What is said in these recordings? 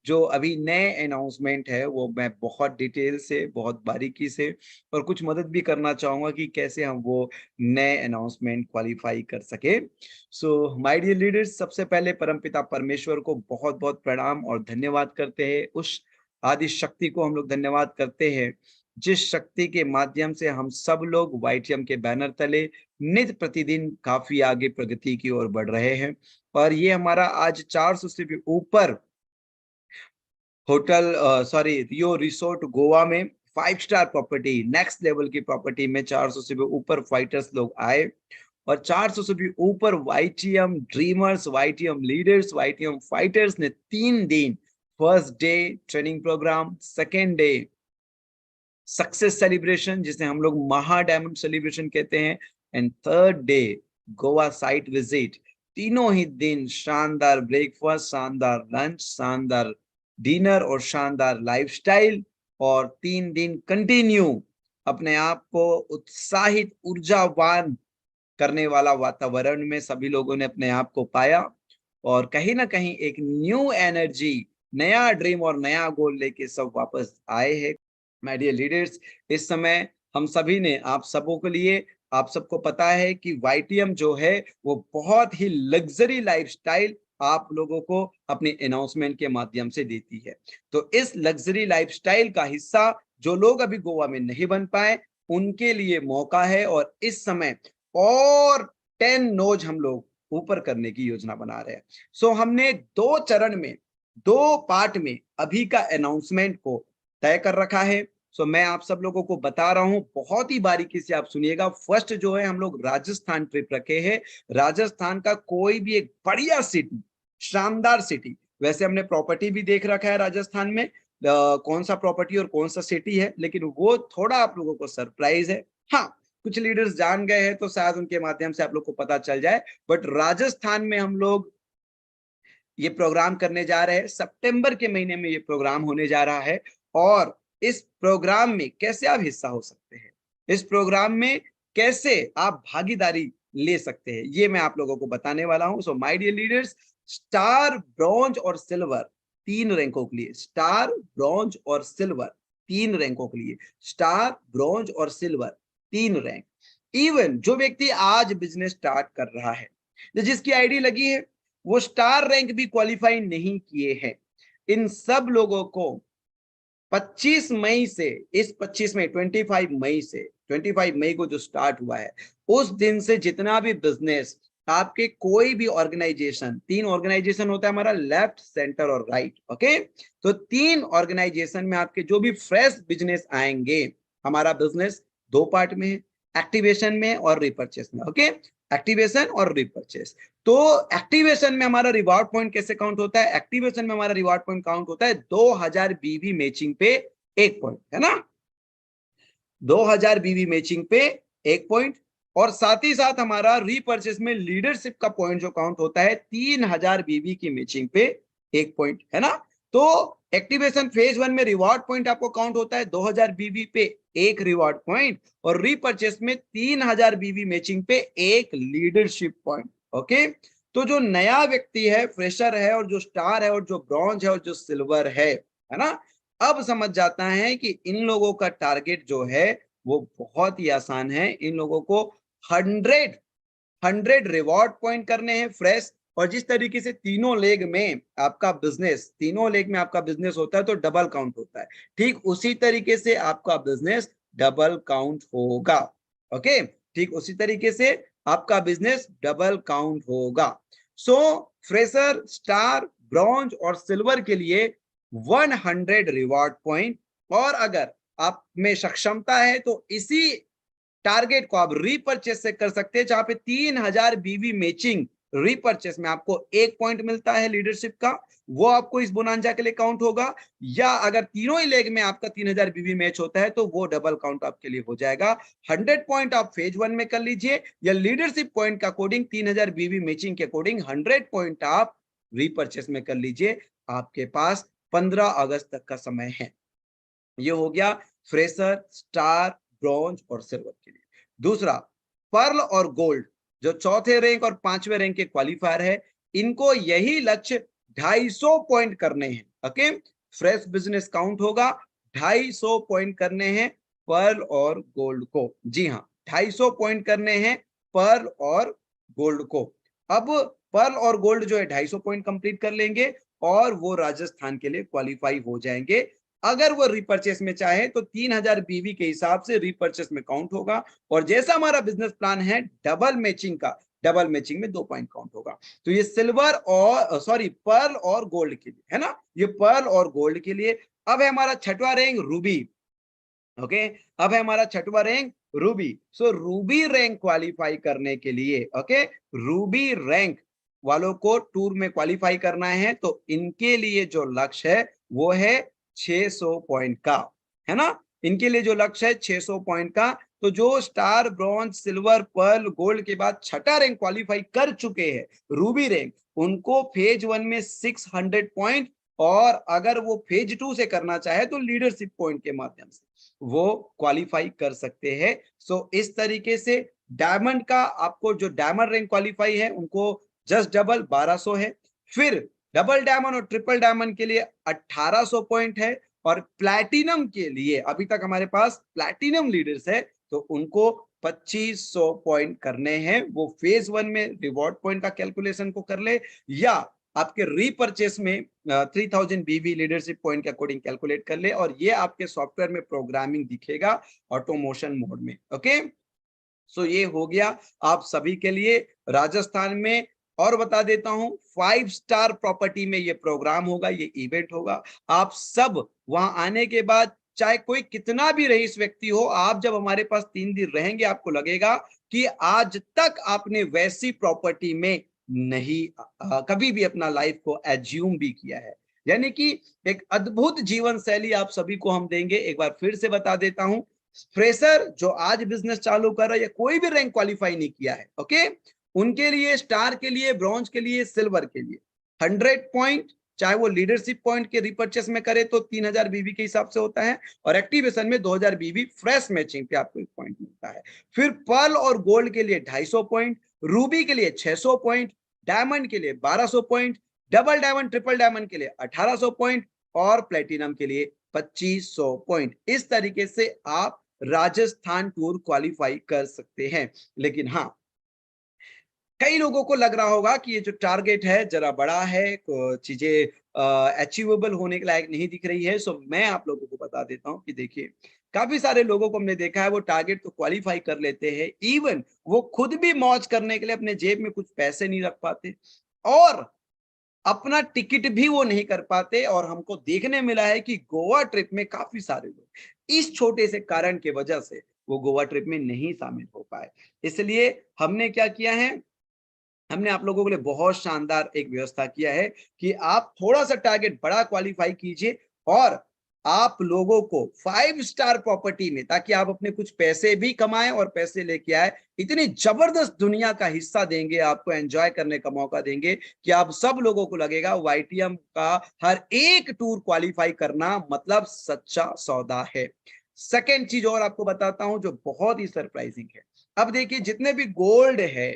जो अभी नए अनाउंसमेंट है वो मैं बहुत डिटेल से, बहुत बारीकी से और कुछ मदद भी करना चाहूंगा कि कैसे हम वो नए अनाउंसमेंट क्वालिफाई कर सके। सो माय डियर लीडर्स, सबसे पहले परमपिता परमेश्वर को बहुत बहुत प्रणाम और धन्यवाद करते हैं। उस आदि शक्ति को हम लोग धन्यवाद करते हैं जिस शक्ति के माध्यम से हम सब लोग वाईटीएम के बैनर तले नित्य प्रतिदिन काफी आगे प्रगति की ओर बढ़ रहे हैं। और ये हमारा आज 400 से भी ऊपर होटल रियो रिसोर्ट गोवा में 5 स्टार प्रॉपर्टी, नेक्स्ट लेवल की प्रॉपर्टी में 400 से भी ऊपर फाइटर्स लोग आए और 400 से भी ऊपर YTM dreamers, YTM leaders, YTM fighters ने 3 दिन first day training programme, second day success celebration जिसे हम लोग महा डायमंड सेलिब्रेशन कहते हैं, and third day Goa site visit. तीनों ही दिन शानदार ब्रेकफास्ट, शानदार लंच, शानदार डिनर और शानदार लाइफस्टाइल, और 3 दिन कंटिन्यू अपने आप को उत्साहित ऊर्जावान करने वाला वातावरण में सभी लोगों ने अपने आप को पाया और कहीं ना कहीं एक न्यू एनर्जी, नया ड्रीम और नया गोल लेके सब वापस आए हैं। माय डियर लीडर्स, इस समय हम सभी ने आप सबों के लिए, आप सबको पता है कि वाईटीएम जो है वो बहुत ही लग्जरी लाइफस्टाइल आप लोगों को अपनी अनाउंसमेंट के माध्यम से देती है। तो इस लग्जरी लाइफस्टाइल का हिस्सा जो लोग अभी गोवा में नहीं बन पाए उनके लिए मौका है और इस समय और 10 नोज हम लोग ऊपर करने की योजना बना रहे हैं। सो हमने 2 चरण में, 2 पार्ट में अभी का अनाउंसमेंट को तय कर रखा है। सो मैं आप सब लोगों को बता रहा हूं, बहुत ही बारीकी से आप सुनिएगा। फर्स्ट जो है हम लोग राजस्थान ट्रिप रखे हैं। राजस्थान का कोई भी एक बढ़िया सिटी, शानदार सिटी, वैसे हमने प्रॉपर्टी भी देख रखा है राजस्थान में, कौन सा प्रॉपर्टी और कौन सा सिटी है, लेकिन वो थोड़ा आप लोगों को सरप्राइज है। हाँ, कुछ लीडर्स जान गए हैं तो शायद उनके माध्यम से आप लोग को पता चल जाए, बट राजस्थान में हम लोग ये प्रोग्राम करने जा रहे हैं। सितंबर के महीने में ये प्रोग्राम होने जा रहा है और इस प्रोग्राम में कैसे आप हिस्सा हो सकते हैं, इस प्रोग्राम में कैसे आप भागीदारी ले सकते हैं, ये मैं आप लोगों को बताने वाला हूं। So my dear leaders, star, bronze और सिल्वर 3 रैंकों के लिए, स्टार, ब्रॉन्ज और सिल्वर 3 रैंकों के लिए, स्टार, ब्रॉन्ज और सिल्वर 3 रैंक। इवन जो व्यक्ति आज बिजनेस स्टार्ट कर रहा है, जिसकी आईडी लगी है, वो स्टार रैंक भी क्वालिफाई नहीं किए हैं, इन सब लोगों को 25 मई से, इस 25 मई 25 मई से, 25 मई को जो स्टार्ट हुआ है उस दिन से जितना भी बिजनेस आपके कोई भी ऑर्गेनाइजेशन, 3 ऑर्गेनाइजेशन होता है हमारा, लेफ्ट, सेंटर और राइट, ओके। तो 3 ऑर्गेनाइजेशन में आपके जो भी फ्रेश बिजनेस आएंगे, हमारा बिजनेस 2 पार्ट में है, एक्टिवेशन में और रिपर्चेस में, ओके। एक्टिवेशन और रिपर्चेस। तो एक्टिवेशन में हमारा रिवार्ड पॉइंट कैसे काउंट होता है? एक्टिवेशन में हमारा रिवार्ड पॉइंट काउंट होता है 2000 बीवी मैचिंग पे 1 पॉइंट, है ना, 2000 बीवी मैचिंग पे 1 पॉइंट। और साथ ही साथ हमारा रीपर्चेस में लीडरशिप का पॉइंट जो काउंट होता है 3000 बीवी की मैचिंग पे 1 पॉइंट, है ना। तो एक्टिवेशन फेज 1 में रिवार्ड पॉइंट आपको काउंट होता है 2000 बीवी पे 1 रिवार्ड पॉइंट, और रीपर्चेस में 3000 बीवी मैचिंग पे 1 लीडरशिप पॉइंट, ओके। तो जो नया व्यक्ति है, फ्रेशर है, और जो स्टार है, और जो ब्रॉन्ज है, और जो सिल्वर है ना, अब समझ जाता है कि इन लोगों का टारगेट जो है वो बहुत ही आसान है। इन लोगों को 100 रिवॉर्ड पॉइंट करने हैं फ्रेश। और जिस तरीके से तीनों लेग में आपका बिजनेस, तीनों लेग में आपका बिजनेस होता है तो डबल काउंट होता है, ठीक उसी तरीके से आपका बिजनेस डबल काउंट होगा, ओके। ठीक उसी तरीके से आपका बिजनेस डबल काउंट होगा। सो फ्रेशर, स्टार, ब्रॉन्ज और सिल्वर के लिए 100 रिवॉर्ड पॉइंट, और अगर आप में सक्षमता है तो इसी टारगेट को आप रीपर्चेस से कर सकते हैं, जहां पे 3000 बीवी मैचिंग रीपर्चेस में आपको 1 पॉइंट मिलता है लीडरशिप का, वो आपको इस बोनांजा के लिए काउंट होगा। या अगर तीनों ही लेग में आपका 3000 बीवी मैच होता है तो वो डबल काउंट आपके लिए हो जाएगा। 100 पॉइंट आप फेज 1 में कर लीजिए, या लीडरशिप पॉइंट के अकॉर्डिंग 3000 बीवी मैचिंग के अकॉर्डिंग 100 पॉइंट आप रीपर्चेस में कर लीजिए। आपके पास 15 अगस्त तक का समय है। ये हो गया फ्रेशर, स्टार, ब्रॉन्ज और सिल्वर के लिए। दूसरा, पर्ल और गोल्ड, जो चौथे रैंक और 5वें रैंक के क्वालिफायर है, इनको यही लक्ष्य 250 पॉइंट करने हैं। ओके, फ्रेश बिजनेस काउंट होगा। 250 पॉइंट करने हैं पर्ल और गोल्ड को। जी हाँ, 250 पॉइंट करने हैं पर्ल और गोल्ड को। अब पर्ल और गोल्ड जो है 250 पॉइंट कंप्लीट कर लेंगे और वो राजस्थान के लिए क्वालिफाई हो जाएंगे। अगर वो रिपर्चेस में चाहे तो 3000 बीवी के हिसाब से रिपर्चेस में काउंट होगा। और जैसा हमारा बिजनेस प्लान है डबल मैचिंग का, डबल मैचिंग में 2 पॉइंट काउंट होगा। तो ये सिल्वर और सॉरी पर्ल और गोल्ड के लिए है ना, ये पर्ल और गोल्ड के लिए। अब है हमारा छठवां रैंक रूबी। ओके, अब है हमारा छठवां रैंक रूबी। सो रूबी रैंक क्वालिफाई करने के लिए, ओके, रूबी रैंक वालों को टूर में क्वालिफाई करना है। तो इनके लिए जो लक्ष्य है वो है 600 पॉइंट का, है ना। इनके लिए जो लक्ष्य है 600 पॉइंट का। तो जो star, bronze, silver, pearl, gold के बाद छठा रैंक क्वालिफाई कर चुके हैं, रूबी रैंक, उनको फेज 1 में 600 पॉइंट, और अगर वो फेज 2 से करना चाहे तो लीडरशिप पॉइंट के माध्यम से वो क्वालिफाई कर सकते हैं। सो इस तरीके से डायमंड का, आपको जो डायमंड रैंक क्वालिफाई है उनको जस्ट डबल 1200 है। फिर डबल डायमंड और ट्रिपल डायमंड के लिए 1800 पॉइंट है। और प्लैटिनम के लिए अभी तक हमारे पास प्लैटिनम लीडर्स है, तो उनको 2500 पॉइंट करने हैं। वो फेज 1 में रिवॉर्ड पॉइंट का कैलकुलेशन को कर ले, या आपके रीपर्चेस में 3000 बीवी लीडरशिप पॉइंट के अकॉर्डिंग कैलकुलेट कर ले, और ये आपके सॉफ्टवेयर में प्रोग्रामिंग दिखेगा ऑटोमोशन मोड में। ओके, सो ये हो गया आप सभी के लिए राजस्थान में। और बता देता हूं, 5 स्टार प्रॉपर्टी में ये प्रोग्राम होगा, ये इवेंट होगा। आप सब वहां आने के बाद, चाहे कोई कितना भी रईस व्यक्ति हो, आप जब हमारे पास 3 दिन रहेंगे आपको लगेगा कि आज तक आपने वैसी प्रॉपर्टी में नहीं कभी भी अपना लाइफ को एज्यूम भी किया है। यानी कि एक अद्भुत जीवन शैली आप सभी को हम देंगे। एक बार फिर से बता देता हूं, फ्रेशर जो आज बिजनेस चालू कर रहा है या कोई भी रैंक क्वालिफाई नहीं किया है, ओके, उनके लिए, स्टार के लिए, ब्रॉन्ज के लिए, सिल्वर के लिए 100 पॉइंट, चाहे वो लीडरशिप पॉइंट के रिपर्चेस में करे तो 3000 बीबी के हिसाब से होता है, और एक्टिवेशन में 2000 बीबी फ्रेश मैचिंग पे आपको एक पॉइंट मिलता है। फिर पर्ल और गोल्ड के लिए 250 पॉइंट, रूबी के लिए 600 पॉइंट, डायमंड के लिए 1200 point, double diamond, triple diamond के लिए 1800 पॉइंट, और प्लेटिनम के लिए 2500 पॉइंट। इस तरीके से आप राजस्थान टूर क्वालिफाई कर सकते हैं। लेकिन हाँ, कई लोगों को लग रहा होगा कि ये जो टारगेट है जरा बड़ा है, चीजें अचीवेबल होने के लायक नहीं दिख रही है। सो मैं आप लोगों को बता देता हूं कि देखिए, काफी सारे लोगों को हमने देखा है वो टारगेट तो क्वालिफाई कर लेते हैं, इवन वो खुद भी मौज करने के लिए अपने जेब में कुछ पैसे नहीं रख पाते, और अपना टिकट भी वो नहीं कर पाते। और हमको देखने मिला है कि गोवा ट्रिप में काफी सारे लोग इस छोटे से कारण के वजह से वो गोवा ट्रिप में नहीं शामिल हो पाए। इसलिए हमने क्या किया है, हमने आप लोगों के लिए बहुत शानदार एक व्यवस्था किया है कि आप थोड़ा सा टारगेट बड़ा क्वालिफाई कीजिए, और आप लोगों को 5 स्टार प्रॉपर्टी में, ताकि आप अपने कुछ पैसे भी कमाएं और पैसे लेके आए, इतनी जबरदस्त दुनिया का हिस्सा देंगे, आपको एंजॉय करने का मौका देंगे कि आप सब लोगों को लगेगा वाईटीएम का हर एक टूर क्वालिफाई करना मतलब सच्चा सौदा है। सेकेंड चीज और आपको बताता हूं जो बहुत ही सरप्राइजिंग है। अब देखिए, जितने भी गोल्ड है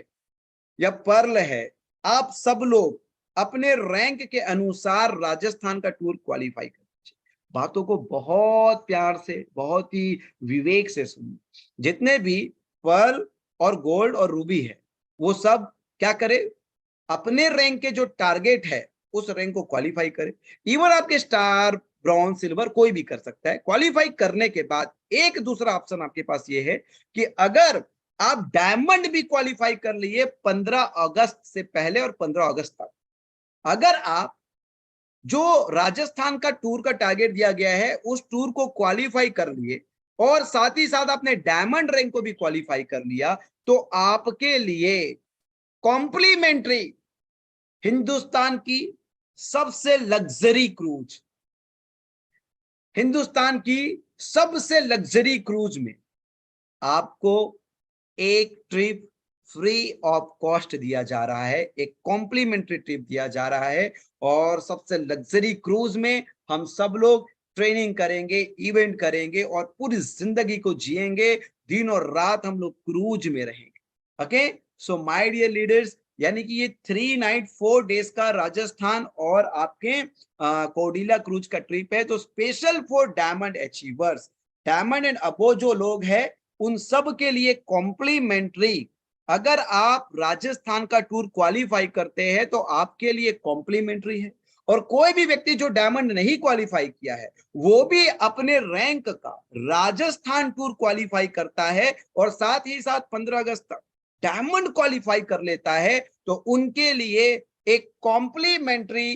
या पर्ल है, आप सब लोग अपने रैंक के अनुसार राजस्थान का टूर क्वालिफाई कर लीजिए। बातों को बहुत प्यार से, बहुत ही विवेक से सुनिए। जितने भी पर्ल और गोल्ड और रूबी है, वो सब क्या करे, अपने रैंक के जो टारगेट है उस रैंक को क्वालिफाई करे। इवन आपके स्टार, ब्रॉन्ज, सिल्वर कोई भी कर सकता है। क्वालिफाई करने के बाद एक दूसरा ऑप्शन आपके पास ये है कि अगर आप डायमंड भी क्वालिफाई कर लिए 15 अगस्त से पहले और 15 अगस्त तक, अगर आप जो राजस्थान का टूर का टारगेट दिया गया है उस टूर को क्वालिफाई कर लिए, और साथ ही साथ आपने डायमंड रैंक को भी क्वालिफाई कर लिया, तो आपके लिए कॉम्प्लीमेंट्री हिंदुस्तान की सबसे लग्जरी क्रूज, हिंदुस्तान की सबसे लग्जरी क्रूज में आपको एक ट्रिप फ्री ऑफ कॉस्ट दिया जा रहा है, एक कॉम्प्लीमेंट्री ट्रिप दिया जा रहा है। और सबसे लग्जरी क्रूज में हम सब लोग ट्रेनिंग करेंगे, इवेंट करेंगे और पूरी जिंदगी को जिएंगे। दिन और रात हम लोग क्रूज में रहेंगे। Okay, so my dear leaders, यानी कि ये 3 नाइट 4 डेज का राजस्थान और आपके कोडिला क्रूज का ट्रिप है। तो special for diamond achievers, diamond and above जो लोग हैं उन सब के लिए कॉम्प्लीमेंट्री। अगर आप राजस्थान का टूर क्वालिफाई करते हैं तो आपके लिए कॉम्प्लीमेंट्री है। और कोई भी व्यक्ति जो डायमंड नहीं क्वालिफाई किया है वो भी अपने रैंक का राजस्थान टूर क्वालिफाई करता है और साथ ही साथ 15 अगस्त तक डायमंड क्वालिफाई कर लेता है, तो उनके लिए एक कॉम्प्लीमेंट्री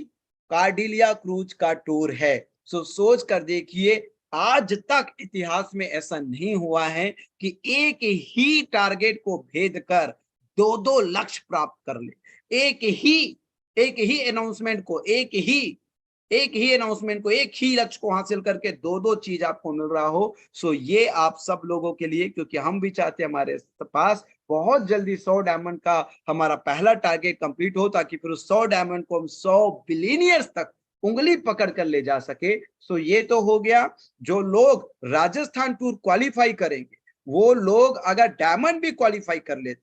कार्डिलिया क्रूज का टूर है। सो सोच कर देखिए, आज तक इतिहास में ऐसा नहीं हुआ है कि एक ही टारगेट को भेद कर दो दो लक्ष्य प्राप्त कर ले। एक ही अनाउंसमेंट को, एक ही अनाउंसमेंट को, एक ही लक्ष्य को हासिल करके दो दो चीज आपको मिल रहा हो। सो ये आप सब लोगों के लिए, क्योंकि हम भी चाहते हैं हमारे पास बहुत जल्दी 100 डायमंड का हमारा पहला टारगेट कंप्लीट हो, ताकि फिर उस 100 डायमंड को हम 100 बिलियनियर्स तक उंगली पकड़ कर ले जा सके। सो ये तो हो गया। जो लोग राजस्थान टूर क्वालिफाई करेंगे वो लोग अगर डायमंड भी क्वालिफाई कर लेते,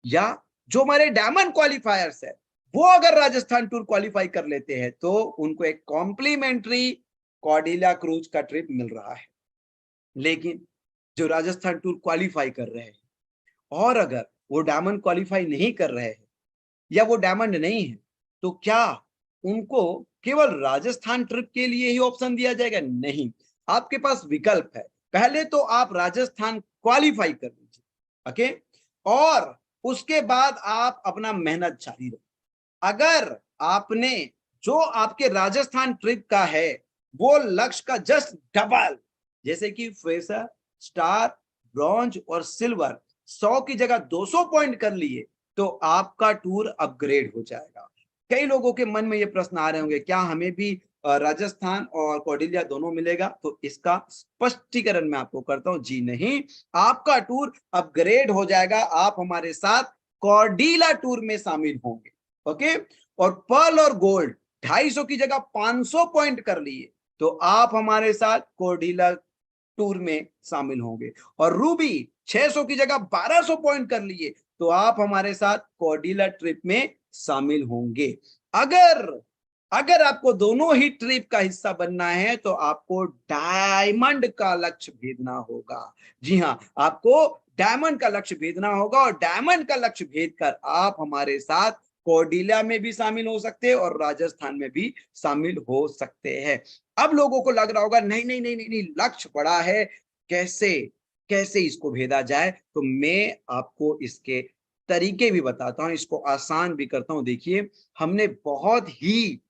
या जो हमारे डायमंड क्वालिफायर्स है वो अगर राजस्थान टूर क्वालिफाई कर लेते हैं, तो उनको एक कॉम्प्लीमेंट्री कॉर्डिला क्रूज का ट्रिप मिल रहा है। लेकिन जो राजस्थान टूर क्वालिफाई कर रहे हैं और अगर वो डायमंड क्वालिफाई नहीं कर रहे हैं या वो डायमंड नहीं है, तो क्या उनको केवल राजस्थान ट्रिप के लिए ही ऑप्शन दिया जाएगा? नहीं, आपके पास विकल्प है। पहले तो आप राजस्थान क्वालिफाई कर लीजिए, ओके, और उसके बाद आप अपना मेहनत जारी रखें। अगर आपने जो आपके राजस्थान ट्रिप का है वो लक्ष्य का जस्ट डबल, जैसे कि फ्रेशर, स्टार, ब्रॉन्ज और सिल्वर 100 की जगह 200 पॉइंट कर लिए, तो आपका टूर अपग्रेड हो जाएगा। कई लोगों के मन में ये प्रश्न आ रहे होंगे, क्या हमें भी राजस्थान और कौडिल्या दोनों मिलेगा? तो इसका स्पष्टीकरण मैं आपको करता हूं, जी नहीं, आपका टूर अपग्रेड हो जाएगा। आप हमारे साथ कौडिला टूर में शामिल होंगे, ओके। और पर्ल और गोल्ड 250 की जगह 500 पॉइंट कर लिए, तो आप हमारे साथ कौडिला टूर में शामिल होंगे। और रूबी 600 की जगह 1200 पॉइंट कर लिए, तो आप हमारे साथ कौडिला ट्रिप में शामिल होंगे। अगर अगर आपको दोनों ही ट्रिप का हिस्सा बनना है तो आपको डायमंड का लक्ष्य भेदना होगा। जी हाँ, आपको डायमंड का लक्ष्य भेदना होगा और डायमंड का लक्ष्य भेद कर आप हमारे साथ कौडिल्या में भी शामिल हो सकते हैं और राजस्थान में भी शामिल हो सकते हैं। अब लोगों को लग रहा होगा नहीं नहीं नहीं नहीं, नहीं लक्ष्य बड़ा है, कैसे कैसे इसको भेदा जाए? तो मैं आपको इसके तरीके भी बताता हूं, इसको आसान भी करता हूं। देखिए, हमने बहुत ही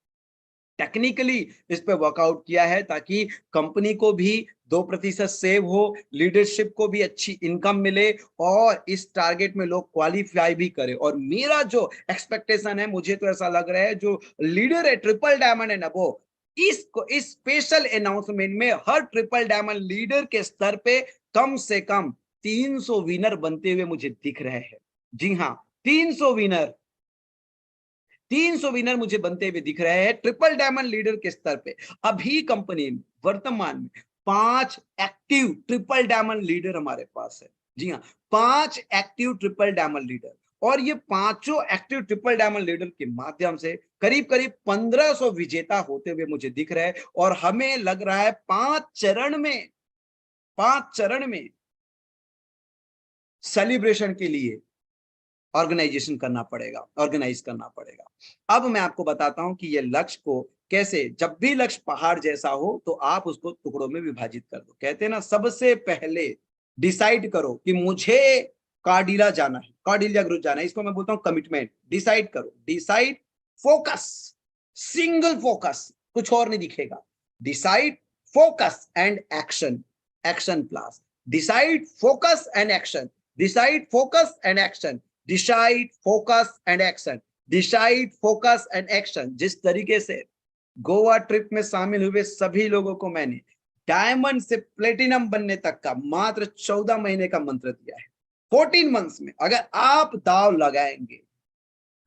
टेक्निकली इस पे वर्कआउट किया है ताकि कंपनी को भी 2% सेव हो, लीडरशिप को भी अच्छी इनकम मिले और इस टारगेट में लोग क्वालिफाई भी करें। और मेरा जो एक्सपेक्टेशन है, मुझे तो ऐसा लग रहा है जो लीडर है ट्रिपल डायमंड एंड अबोव, इस स्पेशल अनाउंसमेंट में हर ट्रिपल डायमंड लीडर के स्तर पे कम से कम 300 विनर बनते हुए मुझे दिख रहे हैं। जी हाँ, 300 विनर, 300 विनर मुझे बनते हुए दिख रहे हैं ट्रिपल डायमंड लीडर के स्तर पे। अभी कंपनी में वर्तमान में 5 एक्टिव ट्रिपल डायमंड लीडर हमारे पास है। जी हाँ, 5 एक्टिव ट्रिपल डायमंड लीडर, और ये पांचों एक्टिव ट्रिपल डायमंड लीडर के माध्यम से करीब करीब 1500 विजेता होते हुए मुझे दिख रहा है। और हमें लग रहा है 5 चरण में सेलिब्रेशन के लिए ऑर्गेनाइज करना पड़ेगा। अब मैं आपको बताता हूं कि ये लक्ष्य को कैसे, जब भी लक्ष्य पहाड़ जैसा हो तो आप उसको टुकड़ों में विभाजित कर दो। कहते हैं ना, सबसे पहले डिसाइड करो कि मुझे कार्डिला जाना है, कार्डिलिया ग्रुप जाना है, इसको मैं बोलता हूं कमिटमेंट। डिसाइड करो, डिसाइड, फोकस, सिंगल फोकस, कुछ और नहीं दिखेगा। Decide, focus and action, action plus decide, focus and action, decide, focus and action, decide, focus and action, decide, focus and action. जिस तरीके से गोवा ट्रिप में शामिल हुए सभी लोगों को मैंने डायमंड से प्लेटिनम बनने तक का मात्र 14 महीने का मंत्र दिया है। 14 मंथ्स में अगर आप दाव लगाएंगे,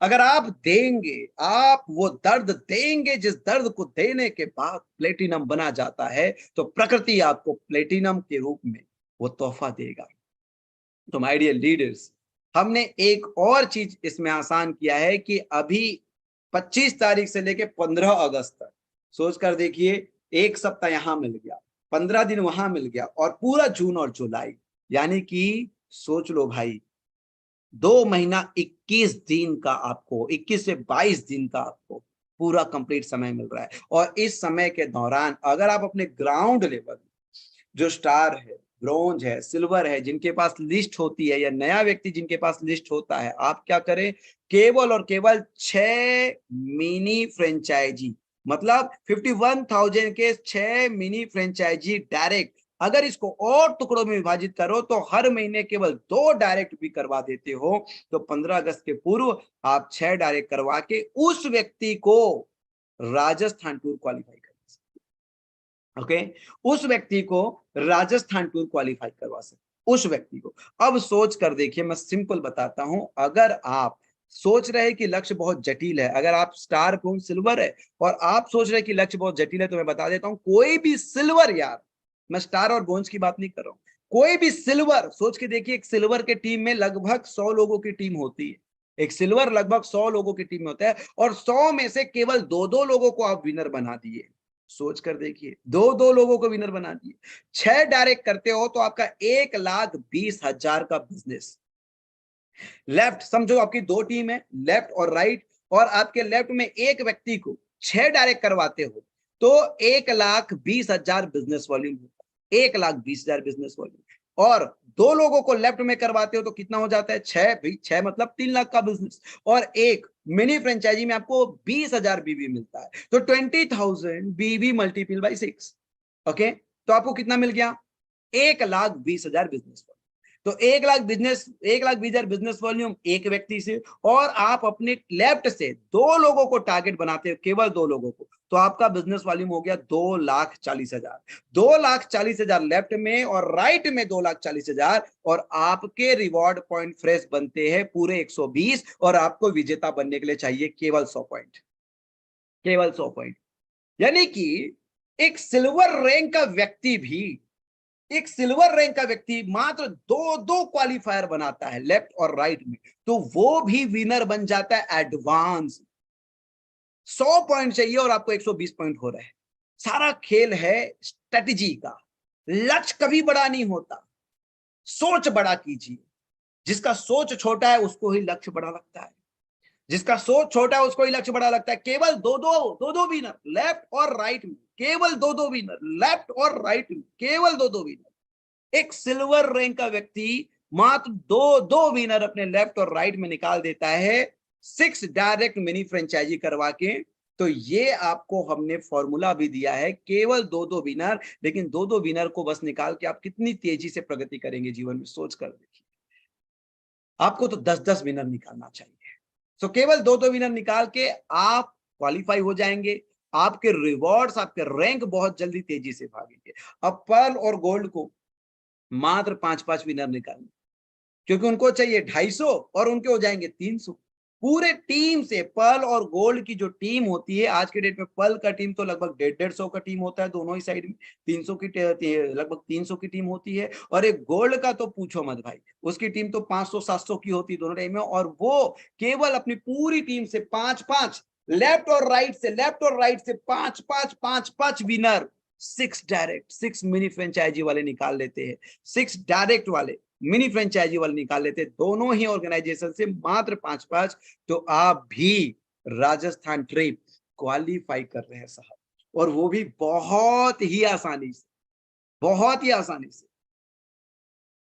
अगर आप देंगे, आप वो दर्द देंगे जिस दर्द को देने के बाद प्लेटिनम बना जाता है, तो प्रकृति आपको प्लेटिनम के रूप में वो तोहफा देगा। तो माय डियर लीडर्स, हमने एक और चीज इसमें आसान किया है कि अभी 25 तारीख से लेके 15 अगस्त तक सोच कर देखिए, एक सप्ताह यहां मिल गया, 15 दिन वहां मिल गया, और पूरा जून और जुलाई, यानी कि सोच लो भाई, 2 महीना 21 दिन का आपको, 21 से 22 दिन का आपको पूरा कंप्लीट समय मिल रहा है। और इस समय के दौरान अगर आप अपने ग्राउंड लेवल, जो स्टार है, ब्रॉन्ज है, सिल्वर है, जिनके पास लिस्ट होती है, या नया व्यक्ति जिनके पास लिस्ट होता है, आप क्या करें, केवल और केवल 6 मिनी फ्रेंचाइजी, मतलब 51,000 के 6 मिनी फ्रेंचाइजी डायरेक्ट, अगर इसको और टुकड़ों में विभाजित करो तो हर महीने केवल 2 डायरेक्ट भी करवा देते हो, तो 15 अगस्त के पूर्व आप 6 डायरेक्ट करवा के उस व्यक्ति को राजस्थान टूर क्वालिफाई कर सकते। ओके, उस व्यक्ति को राजस्थान टूर क्वालिफाई करवा सकते, उस व्यक्ति को। अब सोच कर देखिए, मैं सिंपल बताता हूं, अगर आप सोच रहे हैं कि लक्ष्य बहुत जटिल है, अगर आप स्टार ब्रोंज सिल्वर है और आप सोच रहे हैं कि लक्ष्य बहुत जटिल है, तो मैं बता देता हूं, कोई भी सिल्वर, यार मैं स्टार और ब्रोंज की बात नहीं कर रहा हूं, कोई भी सिल्वर, सोच के देखिए, एक सिल्वर के टीम में लगभग 100 लोगों की टीम होती है, एक सिल्वर लगभग 100 लोगों की टीम में होता है, और 100 में से केवल 2-2 लोगों को आप विनर बना दिए। सोच कर देखिए, 2-2 लोगों को विनर बना दिए, 6 डायरेक्ट करते हो तो आपका 1,20,000 का बिजनेस। लेफ्ट समझो, आपकी 2 टीम है, लेफ्ट और राइट, और आपके लेफ्ट में एक व्यक्ति को 6 डायरेक्ट करवाते हो तो 1,20,000 बिजनेस वॉल्यूम होता है, 1,20,000 बिजनेस वॉल्यूम। और 2 लोगों को लेफ्ट में करवाते हो तो कितना हो जाता है, 6 भी, 6 मतलब 3 लाख का बिजनेस। और एक मिनी फ्रेंचाइजी में आपको 20,000 बीवी मिलता है, तो 20,000 बीवी मल्टीपल बाई 6। ओके, तो आपको कितना मिल गया, 1,20,000 बिजनेस। तो 1,20,000 बिजनेस वॉल्यूम एक व्यक्ति से, और आप अपने लेफ्ट से 2 लोगों को टारगेट बनाते हो, केवल 2 लोगों को, तो आपका बिजनेस वॉल्यूम हो गया 2,40,000। 2,40,000 लेफ्ट में, और राइट में 2,40,000, और आपके रिवॉर्ड पॉइंट फ्रेश बनते हैं पूरे 120, और आपको विजेता बनने के लिए चाहिए केवल 100 पॉइंट, केवल 100 पॉइंट। यानी कि एक सिल्वर रैंक का व्यक्ति भी, एक सिल्वर रैंक का व्यक्ति मात्र 2-2 क्वालिफायर बनाता है लेफ्ट और राइट में, तो वो भी विनर बन जाता है एडवांस। 100 पॉइंट चाहिए और आपको 120 पॉइंट हो रहा है। सारा खेल है स्ट्रेटजी का। लक्ष्य कभी बड़ा नहीं होता, सोच बड़ा कीजिए। जिसका सोच छोटा है उसको ही लक्ष्य बड़ा लगता है, जिसका सोच छोटा है उसको ही लक्ष्य बड़ा लगता है। केवल दो दो विनर लेफ्ट और राइट में, केवल दो विनर लेफ्ट और राइट में, केवल दो विनर। एक सिल्वर रैंक का व्यक्ति मात्र 2-2 विनर अपने लेफ्ट और राइट में निकाल देता है, 6 डायरेक्ट मिनी फ्रेंचाइजी करवा के। तो ये आपको हमने फॉर्मूला भी दिया है, केवल 2-2 विनर, लेकिन 2-2 विनर को बस निकाल के आप कितनी तेजी से प्रगति करेंगे जीवन में, सोच कर देखिए। आपको तो 10-10 विनर निकालना चाहिए। सो केवल 2-2 विनर निकाल के आप क्वालिफाई हो जाएंगे। आपके रिवॉर्ड्स, आपके रैंक बहुत जल्दी तेजी से भागेंगे। अब पर्ल और गोल्ड को मात्र 5-5 विनर निकालने, क्योंकि उनको चाहिए 250 और उनके हो जाएंगे 300। पूरे टीम से पर्ल और गोल्ड की जो टीम होती है, आज के डेट में पर्ल का टीम तो लगभग 150 का टीम होता है दोनों ही साइड में, 300 की लगभग 300 की टीम होती है। और एक गोल्ड का तो पूछो मत भाई, उसकी टीम तो 500-700 की होती है दोनों टाइम में, और वो केवल अपनी पूरी टीम से 5-5 लेफ्ट और राइट से, लेफ्ट और राइट से 5-5 विनर, 6 डायरेक्ट, 6 मिनी फ्रेंचाइजी वाले निकाल लेते हैं, 6 डायरेक्ट वाले मिनी फ्रेंचाइजी वाले निकाल लेते, दोनों ही ऑर्गेनाइजेशन से मात्र 5-5। तो आप भी राजस्थान ट्रिप क्वालिफाई कर रहे हैं साहब, और वो भी बहुत ही आसानी से, बहुत ही आसानी से।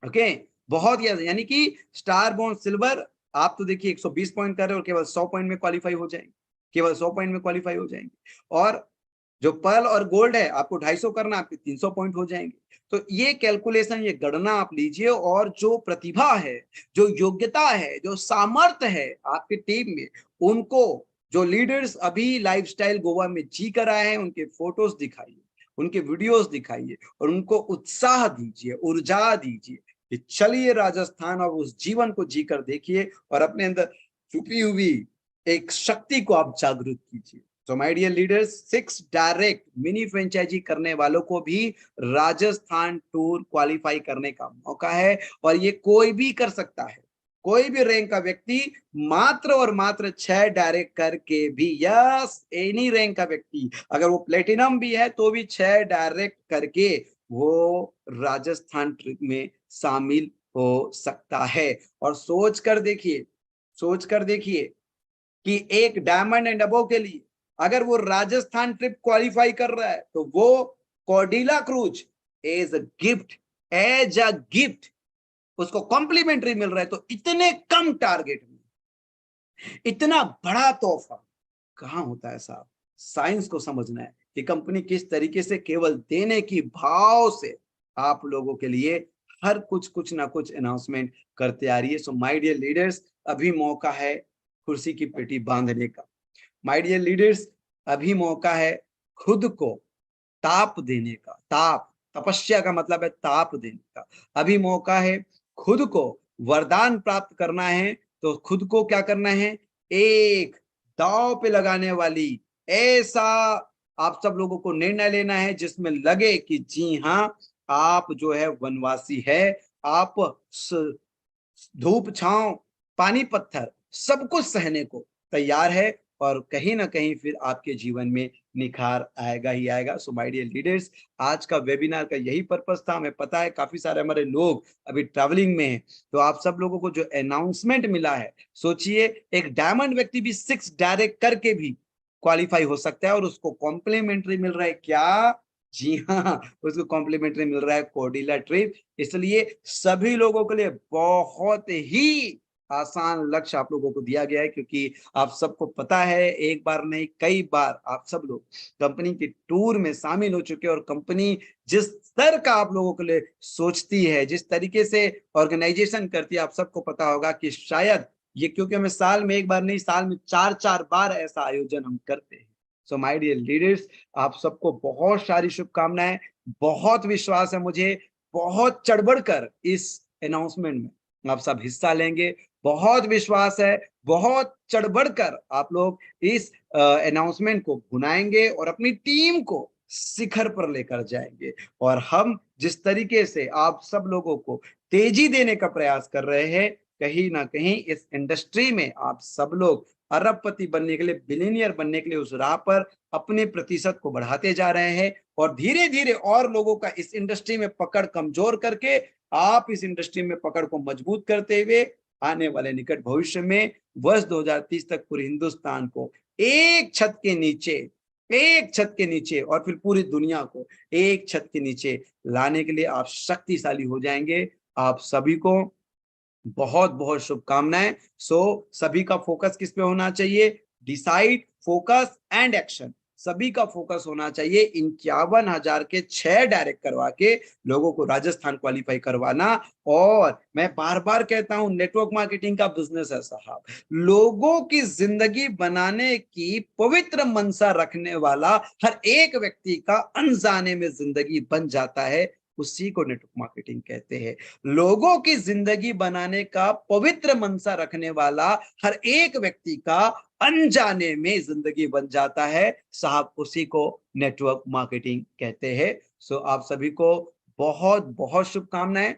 ओके, बहुत ही आसानी, यानी कि स्टार बॉन्ड सिल्वर आप तो देखिए 120 पॉइंट कर रहे हो और केवल 100 पॉइंट में क्वालिफाई हो जाएंगे, केवल 100 पॉइंट में क्वालिफाई हो जाएंगे। और जो पर्ल और गोल्ड है आपको 250 करना, आपके 300 पॉइंट हो जाएंगे। तो ये कैलकुलेशन, ये गणना आप लीजिए, और जो प्रतिभा है, जो योग्यता है, जो सामर्थ्य है आपकी टीम में, उनको, जो लीडर्स अभी लाइफस्टाइल गोवा में जी कर आए हैं, उनके फोटोज दिखाइए, उनके वीडियोस दिखाइए, और उनको उत्साह दीजिए, ऊर्जा दीजिए कि चलिए राजस्थान, और उस जीवन को जीकर देखिए, और अपने अंदर छुपी हुई एक शक्ति को आप जागृत कीजिए। तो my dear leaders, 6 direct mini franchise करने वालों को भी राजस्थान टूर क्वालिफाई करने का मौका है, और ये कोई भी कर सकता है, कोई भी रैंक का व्यक्ति मात्र और मात्र 6 डायरेक्ट करके भी, यस, एनी रैंक का व्यक्ति अगर वो प्लेटिनम भी है तो भी 6 डायरेक्ट करके वो राजस्थान ट्रिप में शामिल हो सकता है। और सोच कर देखिए कि एक डायमंड एंड अबव के लिए अगर वो राजस्थान ट्रिप क्वालिफाई कर रहा है तो वो कॉर्डिला क्रूज एज अ गिफ्ट उसको कॉम्प्लीमेंट्री मिल रहा है। तो इतने कम टारगेट में इतना बड़ा तोहफा कहां होता है साहब। साइंस को समझना है कि कंपनी किस तरीके से केवल देने की भाव से आप लोगों के लिए हर कुछ ना कुछ अनाउंसमेंट करते आ रही है। सो माय डियर लीडर्स, अभी मौका है कुर्सी की पेटी बांधने का। माय डियर लीडर्स, अभी मौका है खुद को ताप देने का। ताप, तपस्या का मतलब है ताप देने का। अभी मौका है खुद को वरदान प्राप्त करना है। तो खुद को क्या करना है, एक दांव पे लगाने वाली ऐसा आप सब लोगों को निर्णय लेना है जिसमें लगे कि जी हाँ, आप जो है वनवासी है। आप धूप छांव पानी पत्थर सब कुछ सहने को तैयार है और कहीं ना कहीं फिर आपके जीवन में निखार आएगा ही आएगा। सो माय डियर लीडर्स, आज का वेबिनार का यही पर्पस था। हमें पता है काफी सारे हमारे लोग अभी ट्रैवलिंग में हैं, तो आप सब लोगों को जो अनाउंसमेंट मिला है, सोचिए एक डायमंड व्यक्ति भी 6 डायरेक्ट करके भी क्वालिफाई हो सकता है और उसको कॉम्प्लीमेंट्री मिल रहा है क्या, जी हाँ, उसको कॉम्प्लीमेंट्री मिल रहा है कोडिला ट्रिप। इसलिए सभी लोगों के लिए बहुत ही आसान लक्ष्य आप लोगों को दिया गया है, क्योंकि आप सबको पता है एक बार नहीं कई बार आप सब लोग कंपनी के टूर में शामिल हो चुके हैं और कंपनी जिस स्तर का आप लोगों के लिए सोचती है, जिस तरीके से ऑर्गेनाइजेशन करती है, आप सबको पता होगा कि शायद ये, क्योंकि हमें साल में एक बार नहीं, साल में 4-4 बार ऐसा आयोजन हम करते हैं। सो माय डियर लीडर्स, आप सबको बहुत सारी शुभकामनाएं। बहुत विश्वास है मुझे, बहुत चढ़ कर इस अनाउंसमेंट में आप सब हिस्सा लेंगे। बहुत विश्वास है, बहुत चढ़ कर आप लोग इस अनाउंसमेंट को भुनाएंगे और अपनी टीम को शिखर पर लेकर जाएंगे। और हम जिस तरीके से आप सब लोगों को तेजी देने का प्रयास कर रहे हैं, कहीं ना कहीं इस इंडस्ट्री में आप सब लोग अरबपति बनने के लिए, बिलियनियर बनने के लिए उस राह पर अपने प्रतिशत को बढ़ाते जा रहे हैं। और धीरे धीरे और लोगों का इस इंडस्ट्री में पकड़ कमजोर करके आप इस इंडस्ट्री में पकड़ को मजबूत करते हुए आने वाले निकट भविष्य में वर्ष 2030 तक पूरे हिंदुस्तान को एक छत के नीचे, एक छत के नीचे और फिर पूरी दुनिया को एक छत के नीचे लाने के लिए आप शक्तिशाली हो जाएंगे। आप सभी को बहुत बहुत शुभकामनाएं। सो सभी का फोकस किस पे होना चाहिए, डिसाइड, फोकस एंड एक्शन। सभी का फोकस होना चाहिए 51,000 के 6 डायरेक्ट करवा के लोगों को राजस्थान क्वालिफाई करवाना। और मैं बार बार कहता हूं, नेटवर्क मार्केटिंग का बिजनेस है साहब, लोगों की जिंदगी बनाने की पवित्र मनसा रखने वाला हर एक व्यक्ति का अनजाने में जिंदगी बन जाता है, उसी को नेटवर्क मार्केटिंग कहते हैं। लोगों की जिंदगी बनाने का पवित्र मनसा रखने वाला हर एक व्यक्ति का अनजाने में जिंदगी बन जाता है साहब, उसी को नेटवर्क मार्केटिंग कहते हैं। सो आप सभी को बहुत बहुत शुभकामनाएं।